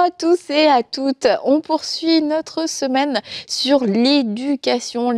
à tous et à toutes. On poursuit notre semaine sur l'éducation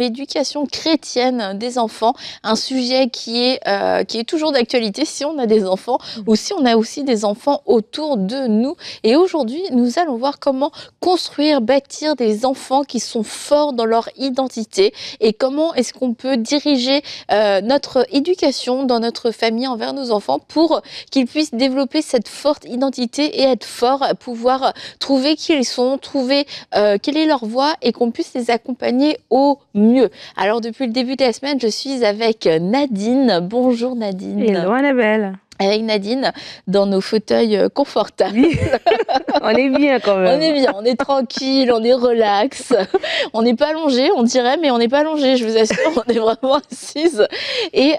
chrétienne des enfants, un sujet qui est toujours d'actualité si on a des enfants ou si on a aussi des enfants autour de nous. Et aujourd'hui, nous allons voir comment construire, bâtir des enfants qui sont forts dans leur identité et comment est-ce qu'on peut diriger notre éducation dans notre famille envers nos enfants pour qu'ils puissent développer cette forte identité et être forts, pouvoir trouver qui ils sont, trouver quelle est leur voie et qu'on puisse les accompagner au mieux. Alors depuis le début de la semaine, je suis avec Nadine. Bonjour Nadine. Hello Annabelle. Avec Nadine, dans nos fauteuils confortables. Oui. On est bien quand même. On est bien, on est tranquille, on est relax. On n'est pas allongé, on dirait, mais on n'est pas allongé, je vous assure, on est vraiment assise. Et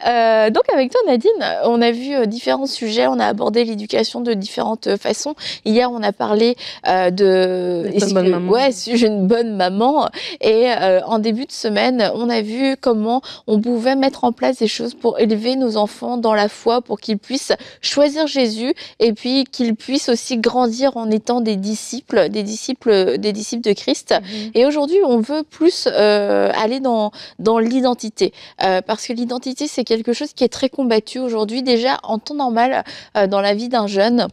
donc avec toi Nadine, on a vu différents sujets, on a abordé l'éducation de différentes façons. Hier, on a parlé sujet une bonne maman. Et en début de semaine, on a vu comment on pouvait mettre en place des choses pour élever nos enfants dans la foi, pour qu'ils puissent choisir Jésus et puis qu'ils puissent aussi grandir en étant des disciples de Christ. Et aujourd'hui, on veut plus aller dans l'identité parce que l'identité, c'est quelque chose qui est très combattu aujourd'hui. Déjà, en temps normal, dans la vie d'un jeune,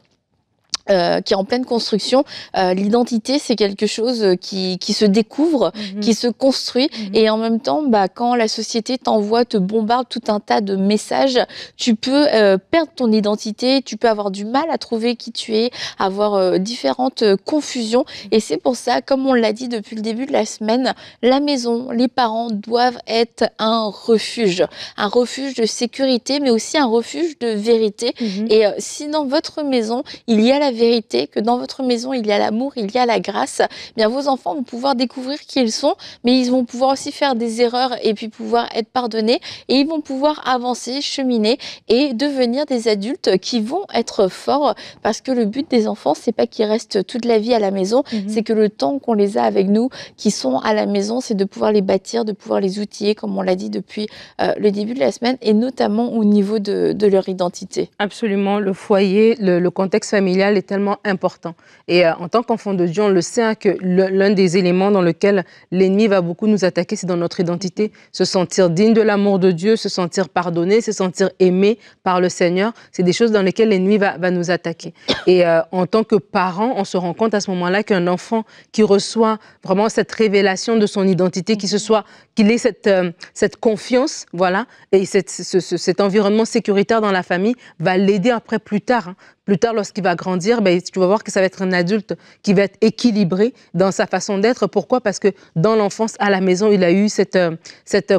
qui est en pleine construction, l'identité c'est quelque chose qui se découvre, qui se construit et en même temps quand la société te bombarde tout un tas de messages, tu peux perdre ton identité, tu peux avoir du mal à trouver qui tu es, avoir différentes confusions et c'est pour ça, comme on l'a dit depuis le début de la semaine, la maison, les parents doivent être un refuge de sécurité mais aussi un refuge de vérité et si dans votre maison il y a la vérité, que dans votre maison il y a l'amour, il y a la grâce, bien vos enfants vont pouvoir découvrir qui ils sont, mais ils vont pouvoir aussi faire des erreurs et puis pouvoir être pardonnés et ils vont pouvoir avancer, cheminer et devenir des adultes qui vont être forts parce que le but des enfants c'est pas qu'ils restent toute la vie à la maison, c'est que le temps qu'on les a avec nous, qui sont à la maison, c'est de pouvoir les bâtir, de pouvoir les outiller comme on l'a dit depuis le début de la semaine et notamment au niveau de leur identité. Absolument, le foyer, le contexte familial est tellement important. Et en tant qu'enfant de Dieu, on le sait que l'un des éléments dans lequel l'ennemi va beaucoup nous attaquer, c'est dans notre identité. Se sentir digne de l'amour de Dieu, se sentir pardonné, se sentir aimé par le Seigneur, c'est des choses dans lesquelles l'ennemi va nous attaquer. Et en tant que parent, on se rend compte à ce moment-là qu'un enfant qui reçoit vraiment cette révélation de son identité, qu'il ait cette confiance, voilà, et cet environnement sécuritaire dans la famille va l'aider après plus tard. Plus tard, lorsqu'il va grandir, tu vas voir que ça va être un adulte qui va être équilibré dans sa façon d'être. Pourquoi? Parce que dans l'enfance, à la maison, il a eu cette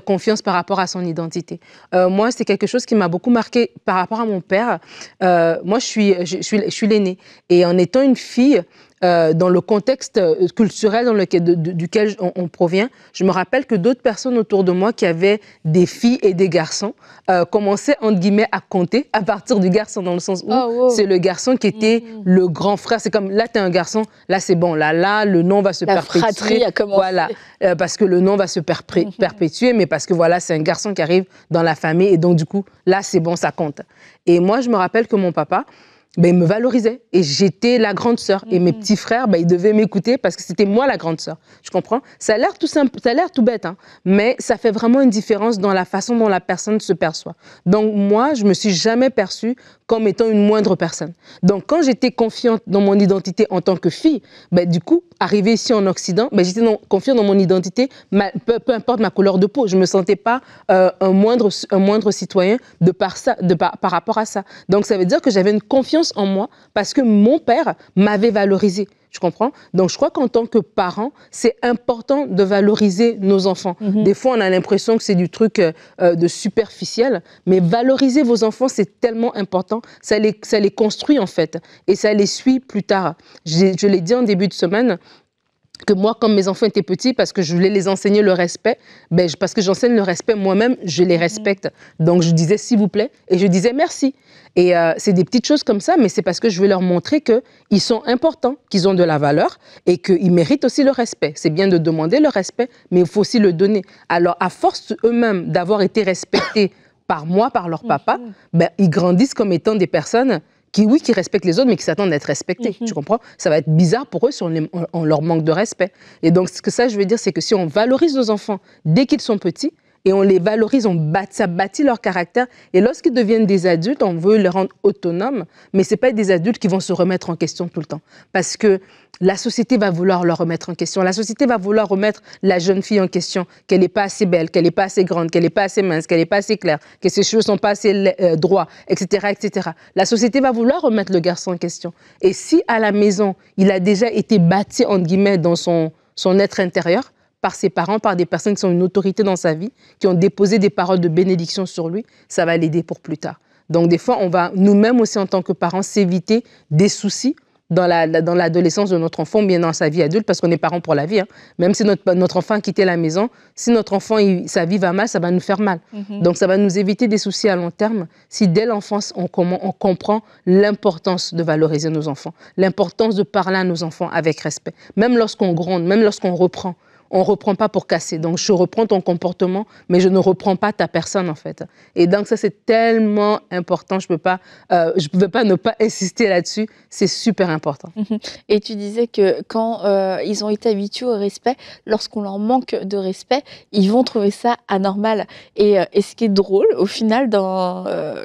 confiance par rapport à son identité. Moi, c'est quelque chose qui m'a beaucoup marqué par rapport à mon père. Moi, je suis l'aînée. Et en étant une fille, dans le contexte culturel duquel on provient, je me rappelle que d'autres personnes autour de moi qui avaient des filles et des garçons commençaient, entre guillemets, à compter à partir du garçon, dans le sens où c'est le garçon qui était le grand frère. C'est comme, là, t'es un garçon, là, c'est bon, là, le nom va se perpétuer. La fratrie a commencé. Voilà, parce que le nom va se perpétuer, mais parce que voilà, c'est un garçon qui arrive dans la famille et donc, du coup, là, c'est bon, ça compte. Et moi, je me rappelle que mon papa, il me valorisait et j'étais la grande sœur. Et mes petits frères, ils devaient m'écouter parce que c'était moi la grande sœur. Je comprends? Ça a l'air tout simple, ça a l'air tout bête, mais ça fait vraiment une différence dans la façon dont la personne se perçoit. Donc moi, je me suis jamais perçue comme étant une moindre personne. Donc quand j'étais confiante dans mon identité en tant que fille, du coup, arrivée ici en Occident, j'étais confiante dans mon identité, peu importe ma couleur de peau. Je me sentais pas un moindre citoyen par rapport à ça. Donc ça veut dire que j'avais une confiance en moi parce que mon père m'avait valorisé. Je comprends? Donc, je crois qu'en tant que parent, c'est important de valoriser nos enfants. Des fois, on a l'impression que c'est du truc de superficiel, mais valoriser vos enfants, c'est tellement important. Ça les construit, en fait, et ça les suit plus tard. Je l'ai dit en début de semaine, que moi, quand mes enfants étaient petits, parce que je voulais les enseigner le respect, parce que j'enseigne le respect moi-même, je les respecte. Donc, je disais s'il vous plaît et je disais merci. Et c'est des petites choses comme ça, mais c'est parce que je veux leur montrer qu'ils sont importants, qu'ils ont de la valeur et qu'ils méritent aussi le respect. C'est bien de demander le respect, mais il faut aussi le donner. Alors, à force eux-mêmes d'avoir été respectés par moi, par leur papa, ils grandissent comme étant des personnes qui respectent les autres, mais qui s'attendent à être respectés. Tu comprends? Ça va être bizarre pour eux si on leur manque de respect. Et donc, ce que ça, je veux dire, c'est que si on valorise nos enfants dès qu'ils sont petits, et on les valorise, ça bâtit leur caractère. Et lorsqu'ils deviennent des adultes, on veut les rendre autonomes, mais ce n'est pas des adultes qui vont se remettre en question tout le temps. Parce que la société va vouloir leur remettre en question. La société va vouloir remettre la jeune fille en question, qu'elle n'est pas assez belle, qu'elle n'est pas assez grande, qu'elle n'est pas assez mince, qu'elle n'est pas assez claire, que ses cheveux ne sont pas assez droits, etc., etc. La société va vouloir remettre le garçon en question. Et si à la maison, il a déjà été bâti, entre guillemets, dans son être intérieur, par ses parents, par des personnes qui sont une autorité dans sa vie, qui ont déposé des paroles de bénédiction sur lui, ça va l'aider pour plus tard. Donc des fois, on va nous-mêmes aussi en tant que parents s'éviter des soucis dans l'adolescence de notre enfant, bien dans sa vie adulte, parce qu'on est parents pour la vie. Hein. Même si notre enfant a quitté la maison, si notre enfant, sa vie va mal, ça va nous faire mal. Donc ça va nous éviter des soucis à long terme si dès l'enfance, on comprend l'importance de valoriser nos enfants, l'importance de parler à nos enfants avec respect. Même lorsqu'on gronde, même lorsqu'on reprend. On ne reprend pas pour casser. Donc, je reprends ton comportement, mais je ne reprends pas ta personne, en fait. Et donc, ça, c'est tellement important. Je ne pouvais pas ne pas insister là-dessus. C'est super important. Et tu disais que quand ils ont été habitués au respect, lorsqu'on leur manque de respect, ils vont trouver ça anormal. Et ce qui est drôle, au final,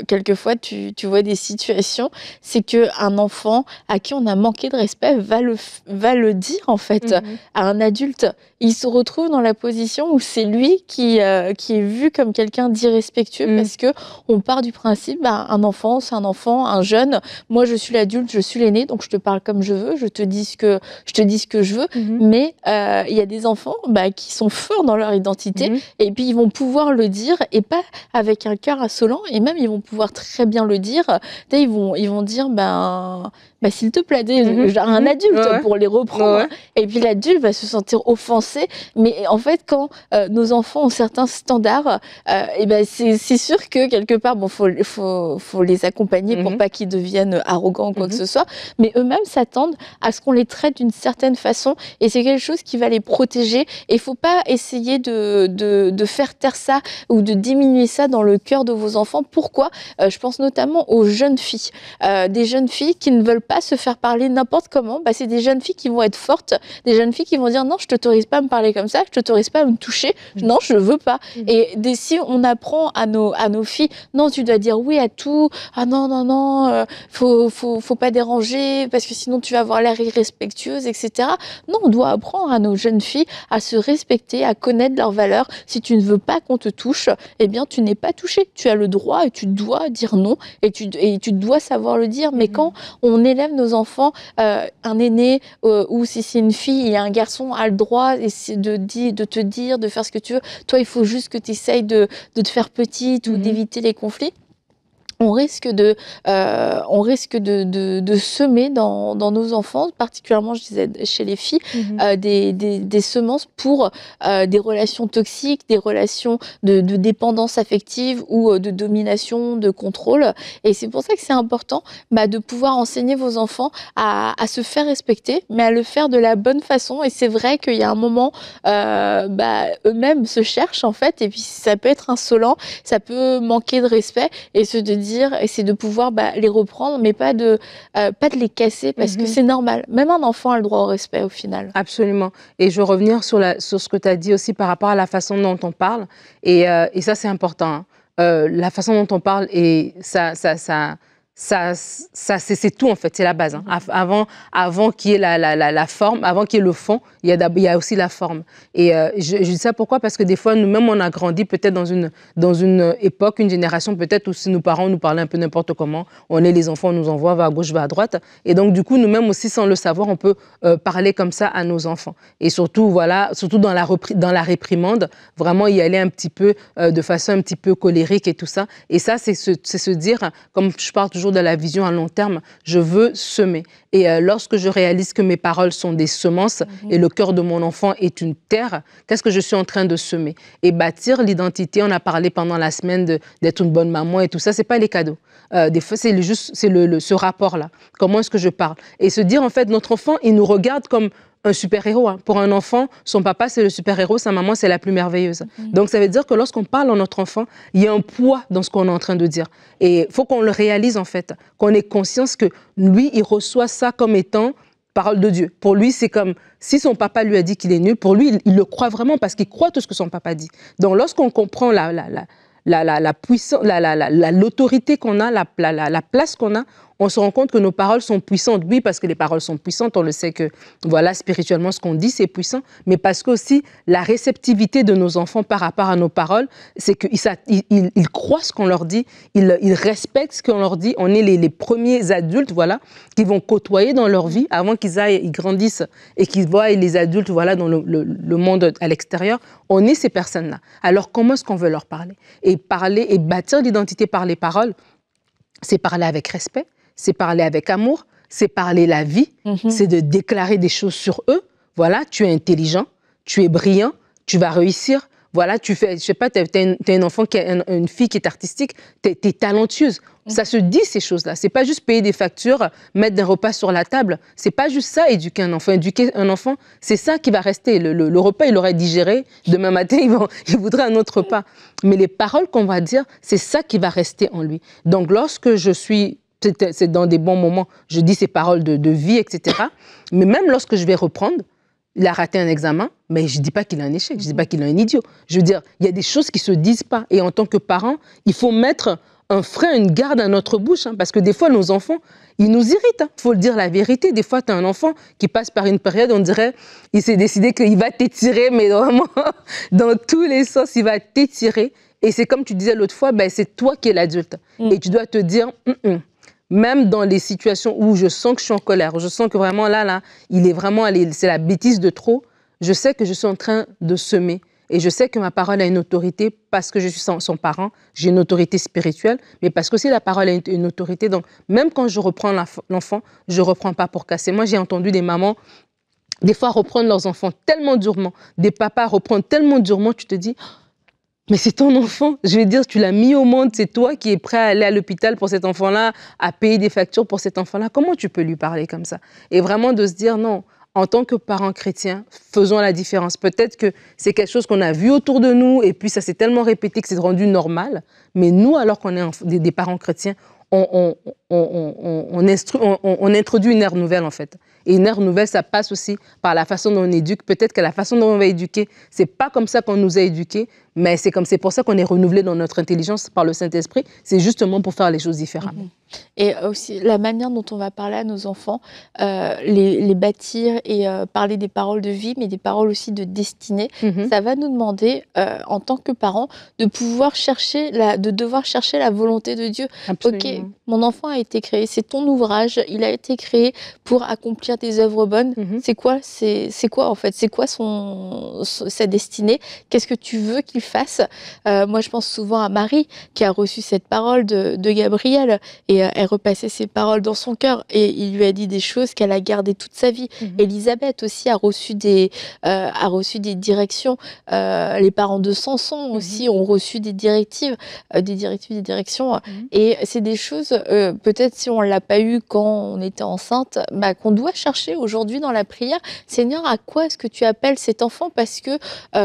quelquefois, tu vois des situations, c'est qu'un enfant à qui on a manqué de respect va le dire, en fait, à un adulte. Il se retrouve dans la position où c'est lui qui est vu comme quelqu'un d'irrespectueux parce que on part du principe, un enfant, c'est un enfant, un jeune. Moi, je suis l'adulte, je suis l'aîné, donc je te parle comme je veux, je te dis ce que je veux. Mais il y a des enfants qui sont forts dans leur identité et puis ils vont pouvoir le dire et pas avec un cœur insolent et même ils vont pouvoir très bien le dire. Ils vont dire s'il te plaît, genre un adulte pour les reprendre. Et puis l'adulte va se sentir offensé. Mais en fait, quand nos enfants ont certains standards, c'est sûr que quelque part, faut les accompagner pour pas qu'ils deviennent arrogants ou quoi que ce soit. Mais eux-mêmes s'attendent à ce qu'on les traite d'une certaine façon. Et c'est quelque chose qui va les protéger. Et il ne faut pas essayer de faire taire ça ou de diminuer ça dans le cœur de vos enfants. Pourquoi ? Je pense notamment aux jeunes filles. Des jeunes filles qui ne veulent pas se faire parler n'importe comment. C'est des jeunes filles qui vont être fortes. Des jeunes filles qui vont dire non, je t'autorise pas à me parler comme ça, je t'autorise pas à me toucher, non, je veux pas. Et si on apprend à nos filles, non, tu dois dire oui à tout, ah non, faut pas déranger, parce que sinon tu vas avoir l'air irrespectueuse, etc. Non, on doit apprendre à nos jeunes filles à se respecter, à connaître leurs valeurs. Si tu ne veux pas qu'on te touche, eh bien, tu n'es pas touché. Tu as le droit et tu dois dire non, et tu dois savoir le dire. Mais quand on élève nos enfants, un aîné, ou si c'est une fille et un garçon a le droit de te dire, de faire ce que tu veux. Toi, il faut juste que tu essayes de te faire petite ou d'éviter les conflits. On risque de semer dans nos enfants, particulièrement, je disais, chez les filles, des semences pour des relations toxiques, des relations de dépendance affective ou de domination, de contrôle. Et c'est pour ça que c'est important de pouvoir enseigner vos enfants à se faire respecter, mais à le faire de la bonne façon. Et c'est vrai qu'il y a un moment, eux-mêmes se cherchent, en fait, et puis ça peut être insolent, ça peut manquer de respect, et c'est de pouvoir les reprendre, mais pas de les casser, parce que c'est normal. Même un enfant a le droit au respect, au final. Absolument. Et je veux revenir sur ce que tu as dit aussi par rapport à la façon dont on parle. Et ça, c'est important. Hein. La façon dont on parle, et c'est tout, en fait, c'est la base. Hein. Avant qu'il y ait la forme, avant qu'il y ait le fond, il y a aussi la forme. Et je dis ça pourquoi ? Parce que des fois, nous-mêmes, on a grandi peut-être dans une époque, une génération peut-être où si nos parents nous parlaient un peu n'importe comment, on est les enfants, on nous envoie, va à gauche, va à droite. Et donc, du coup, nous-mêmes aussi, sans le savoir, on peut parler comme ça à nos enfants. Et surtout, surtout dans la réprimande, vraiment y aller un petit peu, de façon un petit peu colérique et tout ça. Et ça, c'est se dire, comme je parle toujours de la vision à long terme, je veux semer. Et lorsque je réalise que mes paroles sont des semences et le cœur de mon enfant est une terre, qu'est-ce que je suis en train de semer? Et bâtir l'identité, on a parlé pendant la semaine d'être une bonne maman et tout ça, c'est pas les cadeaux. Des fois, c'est juste ce rapport-là. Comment est-ce que je parle? Et se dire, en fait, notre enfant, il nous regarde comme un super-héros. Hein. Pour un enfant, son papa, c'est le super-héros, sa maman, c'est la plus merveilleuse. Donc, ça veut dire que lorsqu'on parle à notre enfant, il y a un poids dans ce qu'on est en train de dire. Et il faut qu'on le réalise, en fait, qu'on ait conscience que lui, il reçoit ça comme étant parole de Dieu. Pour lui, c'est comme si son papa lui a dit qu'il est nul. Pour lui, il le croit vraiment parce qu'il croit tout ce que son papa dit. Donc, lorsqu'on comprend la puissance, l'autorité qu'on a, la place qu'on a, on se rend compte que nos paroles sont puissantes. Oui, parce que les paroles sont puissantes, on le sait que, voilà, spirituellement, ce qu'on dit, c'est puissant, mais parce que aussi la réceptivité de nos enfants par rapport à nos paroles, c'est qu'ils croient ce qu'on leur dit, ils respectent ce qu'on leur dit. On est les premiers adultes, voilà, qui vont côtoyer dans leur vie avant ils grandissent et qu'ils voient les adultes, voilà, dans le monde à l'extérieur. On est ces personnes-là. Alors, comment est-ce qu'on veut leur parler? Et parler et bâtir l'identité par les paroles, c'est parler avec respect, c'est parler avec amour, c'est parler la vie, c'est de déclarer des choses sur eux. Voilà, tu es intelligent, tu es brillant, tu vas réussir. Voilà, tu fais, je sais pas, t'as un enfant, une fille qui est artistique, t'es talentueuse. Ça se dit, ces choses-là. C'est pas juste payer des factures, mettre des repas sur la table. C'est pas juste ça, éduquer un enfant. Éduquer un enfant, c'est ça qui va rester. Le repas, il aurait digéré. Demain matin, il voudrait un autre repas. Mais les paroles qu'on va dire, c'est ça qui va rester en lui. Donc, lorsque je suis... C'est dans des bons moments, je dis ces paroles de vie, etc. Mais même lorsque je vais reprendre, il a raté un examen, mais je ne dis pas qu'il a un échec, je ne dis pas qu'il est un idiot. Je veux dire, il y a des choses qui ne se disent pas. Et en tant que parent, il faut mettre un frein, une garde à notre bouche. Hein, parce que des fois, nos enfants, ils nous irritent. Il faut le dire la vérité. Des fois, tu as un enfant qui passe par une période, on dirait, il s'est décidé qu'il va t'étirer, mais vraiment, dans tous les sens, il va t'étirer. Et c'est comme tu disais l'autre fois, ben, c'est toi qui es l'adulte. Et tu dois te dire... Même dans les situations où je sens que je suis en colère, je sens que vraiment là, il est vraiment, c'est la bêtise de trop, je sais que je suis en train de semer. Et je sais que ma parole a une autorité parce que je suis son parent, j'ai une autorité spirituelle, mais parce que aussi la parole a une autorité. Donc, même quand je reprends l'enfant, je ne reprends pas pour casser. Moi, j'ai entendu des mamans, des fois, reprendre leurs enfants tellement durement, des papas reprendre tellement durement, tu te dis... Mais c'est ton enfant, je vais dire, tu l'as mis au monde, c'est toi qui es prêt à aller à l'hôpital pour cet enfant-là, à payer des factures pour cet enfant-là. Comment tu peux lui parler comme ça? Et vraiment de se dire, non, en tant que parents chrétiens, faisons la différence. Peut-être que c'est quelque chose qu'on a vu autour de nous et puis ça s'est tellement répété que c'est rendu normal. Mais nous, alors qu'on est des parents chrétiens, on introduit une ère nouvelle en fait. Et une ère nouvelle, ça passe aussi par la façon dont on éduque. Peut-être que la façon dont on va éduquer, c'est pas comme ça qu'on nous a éduqués, mais c'est pour ça qu'on est renouvelé dans notre intelligence par le Saint-Esprit. C'est justement pour faire les choses différemment. Et aussi la manière dont on va parler à nos enfants, les bâtir et parler des paroles de vie, mais des paroles aussi de destinée. Ça va nous demander, en tant que parents, de devoir chercher la volonté de Dieu. Absolument. Ok, mon enfant a été créé, c'est ton ouvrage, il a été créé pour accomplir des œuvres bonnes. C'est quoi en fait? C'est quoi sa destinée? Qu'est-ce que tu veux qu'il fasse? Moi, je pense souvent à Marie qui a reçu cette parole de Gabriel et elle repassait ses paroles dans son cœur et il lui a dit des choses qu'elle a gardées toute sa vie. Élisabeth aussi a reçu des directions. Les parents de Samson aussi ont reçu des directives, des directions. Et c'est des choses, peut-être si on ne l'a pas eu quand on était enceinte, qu'on doit chercher aujourd'hui dans la prière. Seigneur, à quoi est-ce que tu appelles cet enfant? Parce que,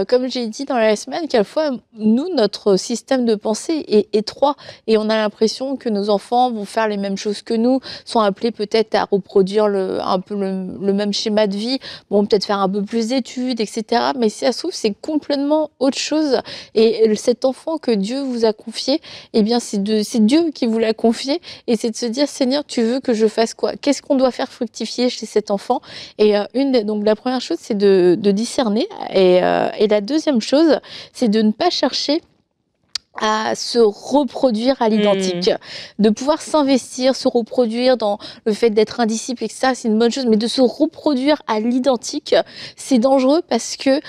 comme j'ai dit dans la semaine, quelquefois, nous, notre système de pensée est étroit et on a l'impression que nos enfants vont faire les mêmes choses que nous, sont appelés peut-être à reproduire un peu le même schéma de vie, vont peut-être faire un peu plus d'études, etc. Mais si ça se trouve, c'est complètement autre chose. Et cet enfant que Dieu vous a confié, eh bien, c'est Dieu qui vous l'a confié. Et c'est de se dire, Seigneur, tu veux que je fasse quoi? Qu'est-ce qu'on doit faire fructifier chez cet enfant? Et donc la première chose, c'est de discerner. Et la deuxième chose, c'est de ne pas chercher à se reproduire à l'identique, de pouvoir s'investir, se reproduire dans le fait d'être un disciple, etc. C'est une bonne chose, mais de se reproduire à l'identique, c'est dangereux parce que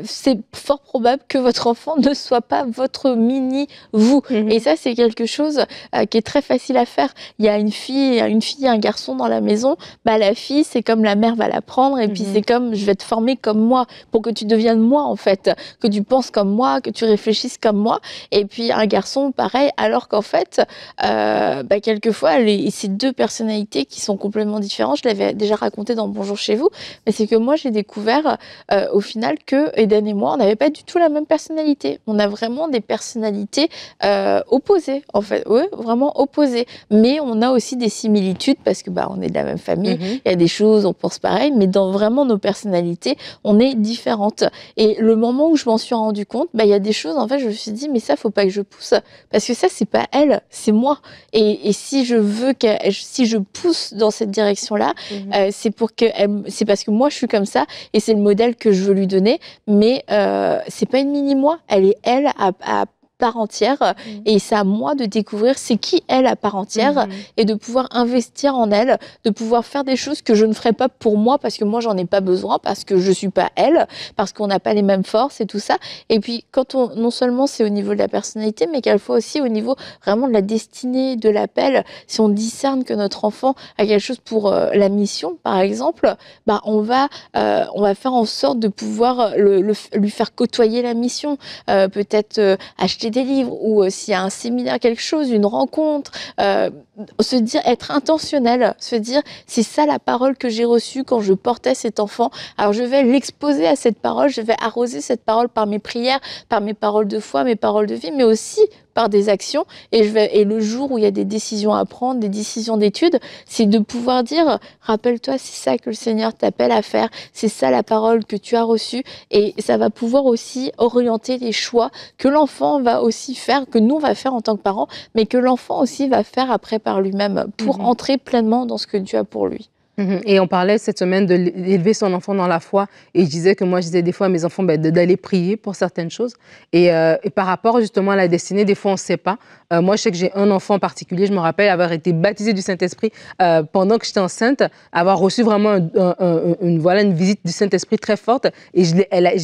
c'est fort probable que votre enfant ne soit pas votre mini-vous. Et ça, c'est quelque chose qui est très facile à faire. Il y a une fille et un garçon dans la maison, la fille, c'est comme la mère va l'apprendre, et puis c'est comme, je vais te former comme moi, pour que tu deviennes moi, en fait, que tu penses comme moi, que tu réfléchisses comme moi. Et puis un garçon, pareil, alors qu'en fait, quelquefois, ces deux personnalités qui sont complètement différentes, je l'avais déjà raconté dans Bonjour chez vous, mais c'est que moi, j'ai découvert au final que Eden et moi, on n'avait pas du tout la même personnalité. On a vraiment des personnalités opposées, en fait. Oui, vraiment opposées. Mais on a aussi des similitudes parce que on est de la même famille, il y a des choses, on pense pareil, mais dans vraiment nos personnalités, on est différentes. Et le moment où je m'en suis rendu compte, il y a des choses, en fait, je me suis dit, mais ça, faut pas que je pousse, parce que ça, c'est pas elle, c'est moi. Et si je veux si je pousse dans cette direction-là, c'est parce que moi, je suis comme ça, et c'est le modèle que je veux lui donner, mais c'est pas une mini-moi, elle à part entière, et c'est à moi de découvrir c'est qui elle à part entière, et de pouvoir investir en elle, de pouvoir faire des choses que je ne ferais pas pour moi parce que moi j'en ai pas besoin, parce que je suis pas elle, parce qu'on n'a pas les mêmes forces et tout ça. Et puis non seulement c'est au niveau de la personnalité, mais quelquefois aussi au niveau vraiment de la destinée, de l'appel, si on discerne que notre enfant a quelque chose pour la mission par exemple, on va faire en sorte de pouvoir lui faire côtoyer la mission, peut-être acheter des livres, ou s'il y a un séminaire, quelque chose, une rencontre, se dire, être intentionnel, se dire, c'est ça la parole que j'ai reçue quand je portais cet enfant, alors je vais l'exposer à cette parole, je vais arroser cette parole par mes prières, par mes paroles de foi, mes paroles de vie, mais aussi par des actions, et le jour où il y a des décisions à prendre, des décisions d'études, c'est de pouvoir dire, rappelle-toi, c'est ça que le Seigneur t'appelle à faire, c'est ça la parole que tu as reçue, et ça va pouvoir aussi orienter les choix que l'enfant va aussi faire, que nous on va faire en tant que parents, mais que l'enfant aussi va faire après par lui-même, pour entrer pleinement dans ce que Dieu a pour lui. Et on parlait cette semaine d'élever son enfant dans la foi, et je disais des fois à mes enfants d'aller prier pour certaines choses, et par rapport justement à la destinée, des fois on ne sait pas. Moi je sais que j'ai un enfant en particulier, je me rappelle avoir été baptisée du Saint-Esprit pendant que j'étais enceinte, avoir reçu vraiment une visite du Saint-Esprit très forte, et je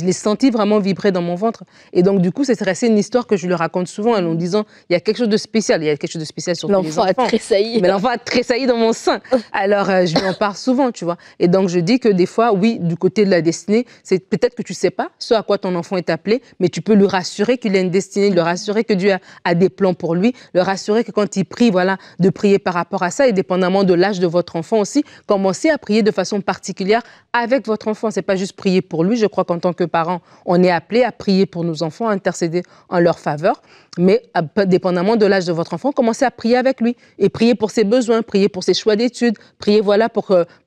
l'ai senti vraiment vibrer dans mon ventre, et donc du coup c'est resté une histoire que je lui raconte souvent en disant il y a quelque chose de spécial, sur les enfants. L'enfant a tressailli. Mais l'enfant a tressailli dans mon sein. Alors je lui en parle souvent, tu vois. Et donc, je dis que des fois, oui, du côté de la destinée, c'est peut-être que tu ne sais pas ce à quoi ton enfant est appelé, mais tu peux lui rassurer qu'il a une destinée, lui rassurer que Dieu a des plans pour lui, le rassurer que quand il prie, de prier par rapport à ça, et dépendamment de l'âge de votre enfant aussi, commencer à prier de façon particulière avec votre enfant. C'est pas juste prier pour lui. Je crois qu'en tant que parents, on est appelé à prier pour nos enfants, à intercéder en leur faveur. Mais dépendamment de l'âge de votre enfant, commencez à prier avec lui et prier pour ses besoins, prier pour ses choix d'études, prier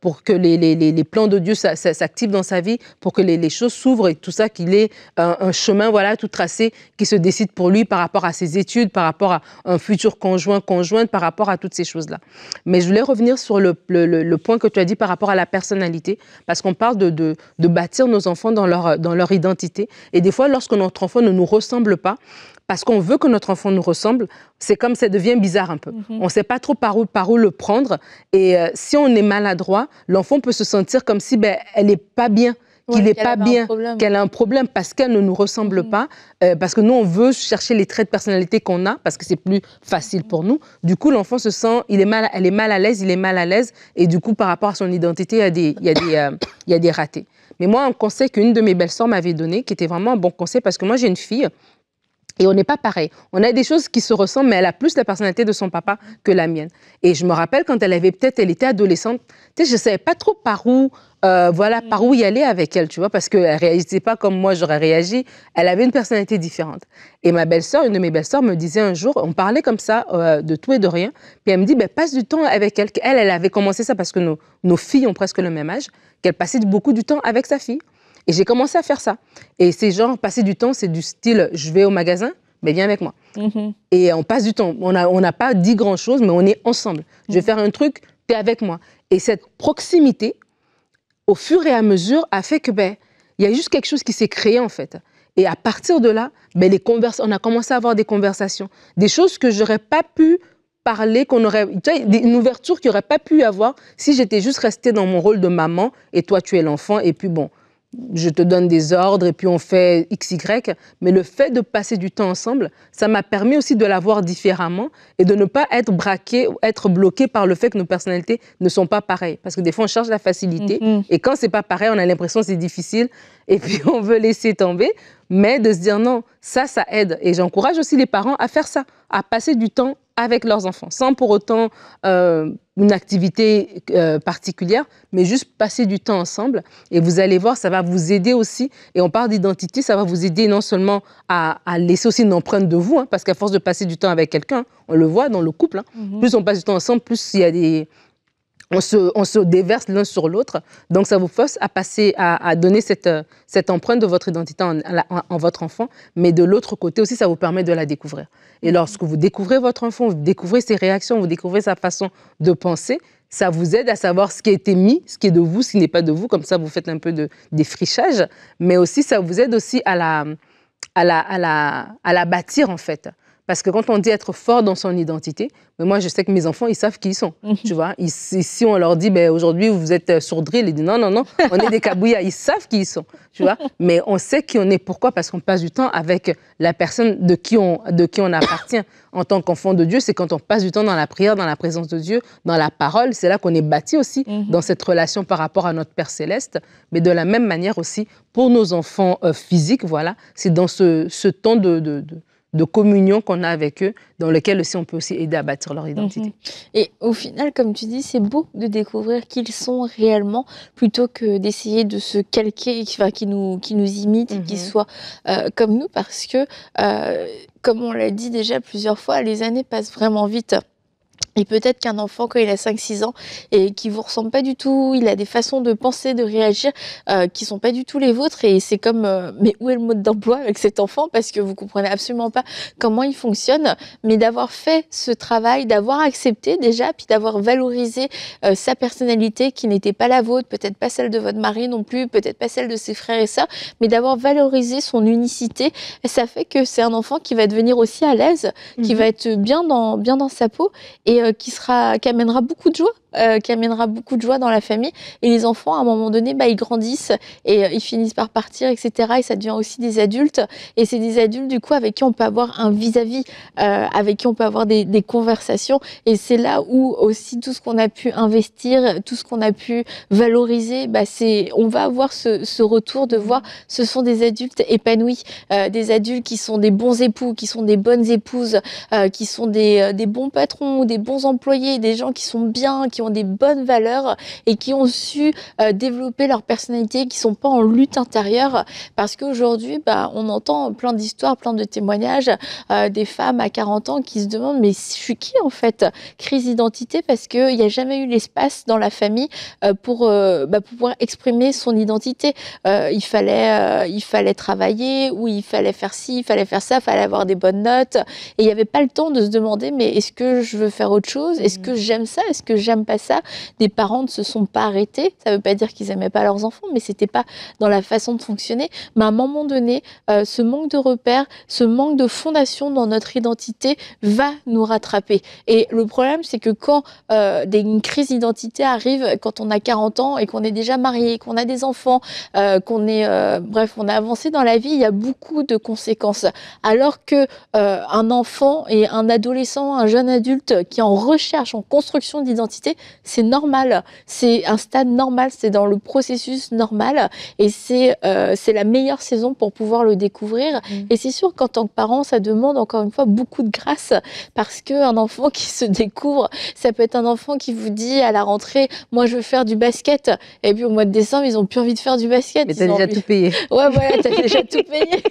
pour que les plans de Dieu s'activent dans sa vie, pour que les choses s'ouvrent et tout ça, qu'il ait un chemin tout tracé qui se décide pour lui par rapport à ses études, par rapport à un futur conjointe, par rapport à toutes ces choses-là. Mais je voulais revenir sur le point que tu as dit par rapport à la personnalité, parce qu'on parle de bâtir nos enfants dans leur identité. Et des fois, lorsque notre enfant ne nous ressemble pas, parce qu'on veut que notre enfant nous ressemble, c'est comme ça devient bizarre un peu. On ne sait pas trop par où le prendre. Et si on est maladroit, l'enfant peut se sentir comme si elle n'est pas bien, qu'il n'est pas bien, qu'elle a un problème parce qu'elle ne nous ressemble pas, parce que nous, on veut chercher les traits de personnalité qu'on a, parce que c'est plus facile pour nous. Du coup, l'enfant se sent, elle est mal à l'aise, il est mal à l'aise, et du coup, par rapport à son identité, il y a des ratés. Mais moi, un conseil qu'une de mes belles-sœurs m'avait donné, qui était vraiment un bon conseil, parce que moi, j'ai une fille, et on n'est pas pareil. On a des choses qui se ressemblent, mais elle a plus la personnalité de son papa que la mienne. Et je me rappelle quand elle était adolescente, je ne savais pas trop par où y aller avec elle, tu vois, parce qu'elle ne réagissait pas comme moi j'aurais réagi. Elle avait une personnalité différente. Et une de mes belles-sœurs me disait un jour, on parlait comme ça de tout et de rien, puis elle me dit, passe du temps avec elle. Elle avait commencé ça parce que nos filles ont presque le même âge, qu'elle passait beaucoup du temps avec sa fille. Et j'ai commencé à faire ça. Et c'est genre, passer du temps, c'est du style, je vais au magasin, mais viens avec moi. Et on passe du temps. On n'a pas dit grand-chose, mais on est ensemble. Je vais faire un truc, tu es avec moi. Et cette proximité, au fur et à mesure, a fait que, il y a juste quelque chose qui s'est créé, en fait. Et à partir de là, on a commencé à avoir des conversations. Des choses que j'aurais pas pu parler, une ouverture qu'il n'y aurait pas pu avoir si j'étais juste restée dans mon rôle de maman, et toi, tu es l'enfant, et puis bon. je te donne des ordres et puis on fait X, Y. Mais le fait de passer du temps ensemble, ça m'a permis aussi de la voir différemment et de ne pas être braqué ou être bloqué par le fait que nos personnalités ne sont pas pareilles. Parce que des fois, on cherche la facilité et quand c'est pas pareil, on a l'impression que c'est difficile et puis on veut laisser tomber. Mais de se dire non, ça aide. Et j'encourage aussi les parents à faire ça, à passer du temps avec leurs enfants, sans pour autant une activité particulière, mais juste passer du temps ensemble. Et vous allez voir, ça va vous aider aussi. Et on parle d'identité, ça va vous aider non seulement à laisser aussi une empreinte de vous, hein, parce qu'à force de passer du temps avec quelqu'un, on le voit dans le couple, hein, plus on passe du temps ensemble, plus il y a des... On se déverse l'un sur l'autre. Donc, ça vous force à passer, à donner cette empreinte de votre identité en votre enfant. Mais de l'autre côté aussi, ça vous permet de la découvrir. Et lorsque vous découvrez votre enfant, vous découvrez ses réactions, vous découvrez sa façon de penser, ça vous aide à savoir ce qui a été mis, ce qui est de vous, ce qui n'est pas de vous. Comme ça, vous faites un peu de défrichage. Mais aussi, ça vous aide aussi à la bâtir, en fait. Parce que quand on dit être fort dans son identité, mais moi, je sais que mes enfants, ils savent qui ils sont. Tu vois, si on leur dit, ben, aujourd'hui, vous êtes sourdril, ils disent non, non, non, on est des cabouillas. Ils savent qui ils sont. Tu vois, mais on sait qui on est. Pourquoi? Parce qu'on passe du temps avec la personne de qui on appartient. En tant qu'enfant de Dieu, c'est quand on passe du temps dans la prière, dans la présence de Dieu, dans la parole. C'est là qu'on est bâti aussi, dans cette relation par rapport à notre Père Céleste. Mais de la même manière aussi, pour nos enfants physiques, voilà, c'est dans ce temps de communion qu'on a avec eux, dans lequel aussi on peut aussi aider à bâtir leur identité. Et au final, comme tu dis, c'est beau de découvrir qui ils sont réellement, plutôt que d'essayer de se calquer, enfin, qui nous imitent et qui soient comme nous, parce que, comme on l'a dit déjà plusieurs fois, les années passent vraiment vite. Et peut-être qu'un enfant, quand il a 5-6 ans et qui vous ressemble pas du tout, il a des façons de penser, de réagir qui sont pas du tout les vôtres. Et c'est comme, mais où est le mode d'emploi avec cet enfant? Parce que vous comprenez absolument pas comment il fonctionne. Mais d'avoir fait ce travail, d'avoir accepté déjà, puis d'avoir valorisé sa personnalité qui n'était pas la vôtre, peut-être pas celle de votre mari non plus, peut-être pas celle de ses frères et sœurs, mais d'avoir valorisé son unicité, ça fait que c'est un enfant qui va devenir aussi à l'aise, qui va être bien dans sa peau et qui amènera beaucoup de joie, dans la famille. Et les enfants, à un moment donné, ils grandissent et ils finissent par partir, etc. Et ça devient aussi des adultes. Et c'est des adultes, du coup, avec qui on peut avoir un vis-à-vis, avec qui on peut avoir des conversations. Et c'est là où aussi tout ce qu'on a pu investir, tout ce qu'on a pu valoriser, on va avoir ce retour de voir, ce sont des adultes épanouis, des adultes qui sont des bons époux, qui sont des bonnes épouses, qui sont des bons patrons, des bons employés, des gens qui sont bien, qui ont des bonnes valeurs et qui ont su développer leur personnalité, qui sont pas en lutte intérieure. Parce qu'aujourd'hui, on entend plein d'histoires, plein de témoignages des femmes à 40 ans qui se demandent mais je suis qui en fait? Crise d'identité parce qu'il n'y a jamais eu l'espace dans la famille pour pouvoir exprimer son identité. Il fallait travailler ou il fallait faire ci, il fallait faire ça, il fallait avoir des bonnes notes et il n'y avait pas le temps de se demander mais est-ce que je veux faire autre chose? Est-ce que j'aime ça? Est-ce que j'aime pas ça? Des parents ne se sont pas arrêtés. Ça ne veut pas dire qu'ils n'aimaient pas leurs enfants, mais c'était pas dans la façon de fonctionner. Mais à un moment donné, ce manque de repères, ce manque de fondation dans notre identité va nous rattraper. Et le problème, c'est que quand une crise d'identité arrive, quand on a 40 ans et qu'on est déjà marié, qu'on a des enfants, qu'on est, on a avancé dans la vie, il y a beaucoup de conséquences. Alors que un enfant et un adolescent, un jeune adulte qui est en recherche, en construction d'identité, c'est normal. C'est un stade normal, c'est dans le processus normal et c'est la meilleure saison pour pouvoir le découvrir. Et c'est sûr qu'en tant que parent, ça demande encore une fois beaucoup de grâce parce qu'un enfant qui se découvre, ça peut être un enfant qui vous dit à la rentrée, moi je veux faire du basket et puis au mois de décembre, ils ont plus envie de faire du basket. Mais t'as déjà tout payé. Ouais, voilà, t'as déjà tout payé.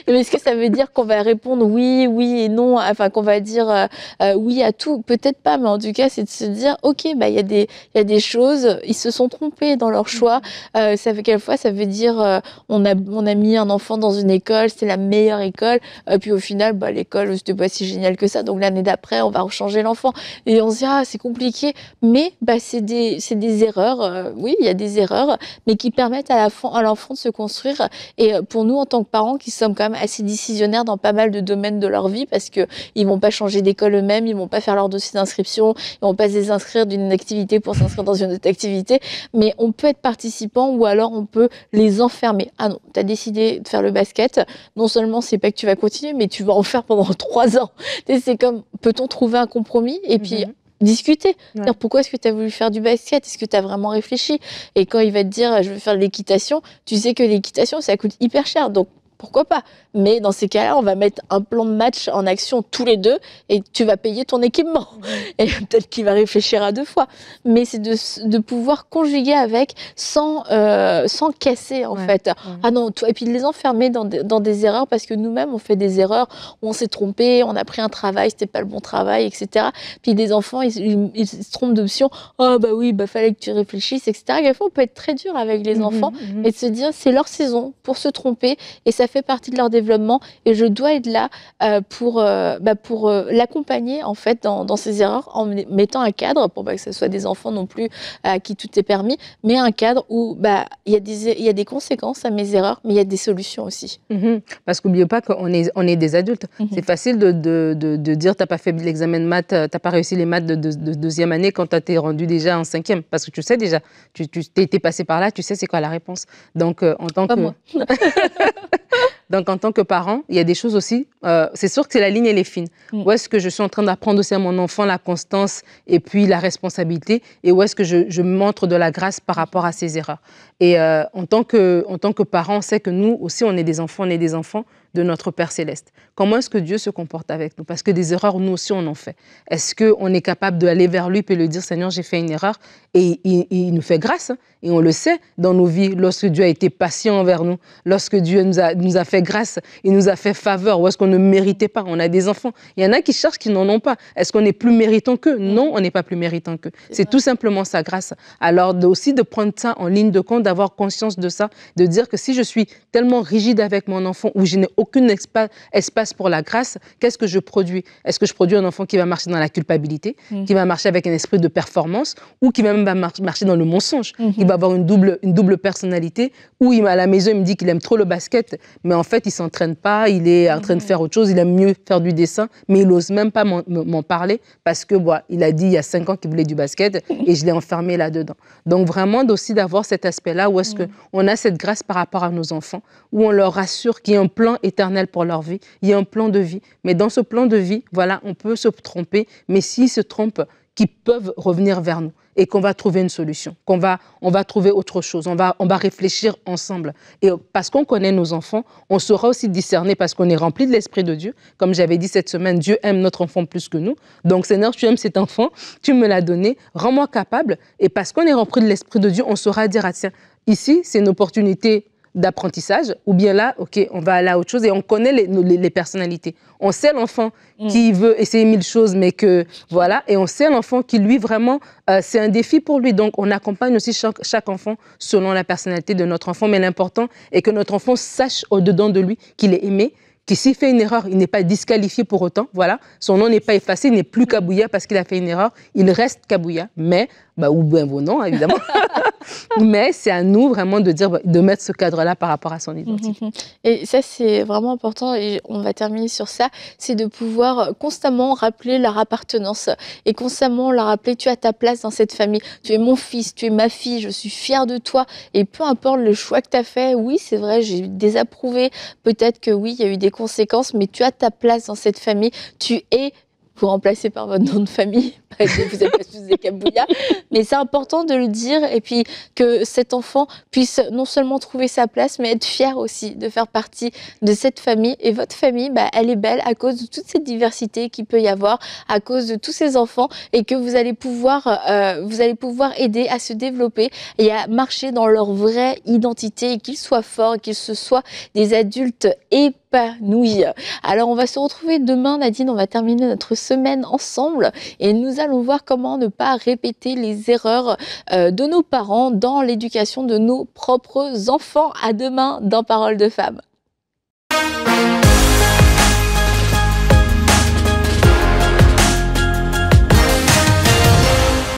Mais est-ce que ça veut dire qu'on va répondre oui, oui et non, enfin qu'on va dire oui à tout? Peut-être pas, mais en tout cas, c'est de se dire, ok, il y a des choses, ils se sont trompés dans leur choix. Quelquefois, ça veut dire, on a mis un enfant dans une école, c'était la meilleure école, puis au final, l'école, c'était pas si génial que ça, donc l'année d'après, on va rechanger l'enfant. Et on se dit, c'est compliqué, mais c'est des erreurs, oui, il y a des erreurs, mais qui permettent à l'enfant de se construire. Et pour nous, en tant que parents, qui sommes quand même assez décisionnaires dans pas mal de domaines de leur vie, parce qu'ils vont pas changer d'école eux-mêmes, ils vont pas faire leur dossier d'inscription, ils vont pas se désinscrire sortir d'une activité pour s'inscrire dans une autre activité, mais on peut être participant ou alors on peut les enfermer. Ah non, tu as décidé de faire le basket, non seulement c'est pas que tu vas continuer, mais tu vas en faire pendant 3 ans. C'est comme, peut-on trouver un compromis et puis discuter. Ouais. Pourquoi est-ce que tu as voulu faire du basket? Est-ce que tu as vraiment réfléchi? Et quand il va te dire je veux faire de l'équitation, tu sais que l'équitation ça coûte hyper cher. Donc pourquoi pas? Mais dans ces cas-là, on va mettre un plan de match en action tous les deux et tu vas payer ton équipement. Et peut-être qu'il va réfléchir à 2 fois. Mais c'est de pouvoir conjuguer avec sans casser, en fait. Ah non, et puis de les enfermer dans des erreurs parce que nous-mêmes, on fait des erreurs, on s'est trompé, on a pris un travail, c'était pas le bon travail, etc. Puis des enfants, ils se trompent d'option. Oh bah oui, bah fallait que tu réfléchisses, etc. Et on peut être très dur avec les enfants et de se dire c'est leur saison pour se tromper et ça fait partie de leur développement et je dois être là pour l'accompagner en fait dans ses erreurs en mettant un cadre pour pas que ce soit des enfants non plus à qui tout est permis, mais un cadre où il y a des conséquences à mes erreurs, mais il y a des solutions aussi. Parce qu'oubliez pas qu'on est des adultes. C'est facile de dire t'as pas fait l'examen de maths, t'as pas réussi les maths de deuxième année quand t'es rendu déjà en 5e, parce que tu sais déjà, tu t'es passé par là, tu sais c'est quoi la réponse. Donc en tant que Donc, en tant que parent, il y a des choses aussi, c'est sûr que la ligne, elle est fine. Où est-ce que je suis en train d'apprendre aussi à mon enfant la constance et puis la responsabilité, et où est-ce que je montre de la grâce par rapport à ses erreurs. Et en tant que parent, on sait que nous aussi, on est des enfants de notre Père Céleste. Comment est-ce que Dieu se comporte avec nous? Parce que des erreurs, nous aussi, on en fait. Est-ce qu'on est capable d'aller vers lui et lui dire, Seigneur, j'ai fait une erreur? Et il nous fait grâce, hein, et on le sait dans nos vies, lorsque Dieu a été patient envers nous, lorsque Dieu nous a fait grâce, il nous a fait faveur, ou est-ce qu'on ne méritait pas? On a des enfants. Il y en a qui cherchent, qui n'en ont pas. Est-ce qu'on est plus méritant qu'eux? Non, on n'est pas plus méritant qu'eux. C'est tout simplement sa grâce. Alors aussi de prendre ça en ligne de compte, d'avoir conscience de ça, de dire que si je suis tellement rigide avec mon enfant, ou je n'ai aucun espace pour la grâce, qu'est-ce que je produis? Est-ce que je produis un enfant qui va marcher dans la culpabilité, qui va marcher avec un esprit de performance, ou qui même va marcher dans le mensonge? Il va avoir une double personnalité, où à la maison, il me dit qu'il aime trop le basket, mais en fait, il ne s'entraîne pas, il est en train de faire autre chose, il aime mieux faire du dessin, mais il n'ose même pas m'en parler, parce que il a dit il y a 5 ans qu'il voulait du basket, et je l'ai enfermé là-dedans. Donc vraiment, aussi d'avoir cet aspect-là, où est-ce qu'on a cette grâce par rapport à nos enfants, où on leur assure qu'il y a un plan éternel pour leur vie, il y a un plan de vie. Mais dans ce plan de vie, on peut se tromper, mais s'ils se trompent, qu'ils peuvent revenir vers nous et qu'on va trouver une solution, on va trouver autre chose, on va réfléchir ensemble. Et parce qu'on connaît nos enfants, on saura aussi discerner parce qu'on est rempli de l'Esprit de Dieu. Comme j'avais dit cette semaine, Dieu aime notre enfant plus que nous. Donc Seigneur, tu aimes cet enfant, tu me l'as donné, rends-moi capable. Et parce qu'on est rempli de l'Esprit de Dieu, on saura dire, tiens, ici, c'est une opportunité d'apprentissage, ou bien là, ok, on va aller à autre chose, et on connaît les personnalités. On sait l'enfant qui veut essayer 1000 choses, mais que voilà, et on sait l'enfant qui, lui, vraiment, c'est un défi pour lui. Donc, on accompagne aussi chaque enfant selon la personnalité de notre enfant, mais l'important est que notre enfant sache au-dedans de lui qu'il est aimé, que s'il fait une erreur, il n'est pas disqualifié pour autant, voilà, son nom n'est pas effacé, il n'est plus Kabouya parce qu'il a fait une erreur, il reste Kabouya, mais, ou bien vos noms, évidemment, mais c'est à nous vraiment de dire, de mettre ce cadre-là par rapport à son identité. Et ça, c'est vraiment important, et on va terminer sur ça, c'est de pouvoir constamment rappeler leur appartenance, et constamment leur rappeler, tu as ta place dans cette famille, tu es mon fils, tu es ma fille, je suis fière de toi, et peu importe le choix que tu as fait, oui, c'est vrai, j'ai désapprouvé, peut-être que oui, il y a eu des conséquences, mais tu as ta place dans cette famille, tu es, vous remplacez par votre nom de famille, vous êtes pas tous des Kabouya, mais c'est important de le dire, et puis que cet enfant puisse non seulement trouver sa place, mais être fier aussi de faire partie de cette famille. Et votre famille, elle est belle à cause de toute cette diversité qu'il peut y avoir, à cause de tous ces enfants, et que vous allez pouvoir aider à se développer et à marcher dans leur vraie identité, et qu'ils soient forts, et qu'ils soient des adultes épanouis. Alors on va se retrouver demain, Nadine, on va terminer notre semaine ensemble, et nous allons voir comment ne pas répéter les erreurs de nos parents dans l'éducation de nos propres enfants. À demain dans Parole de Femme.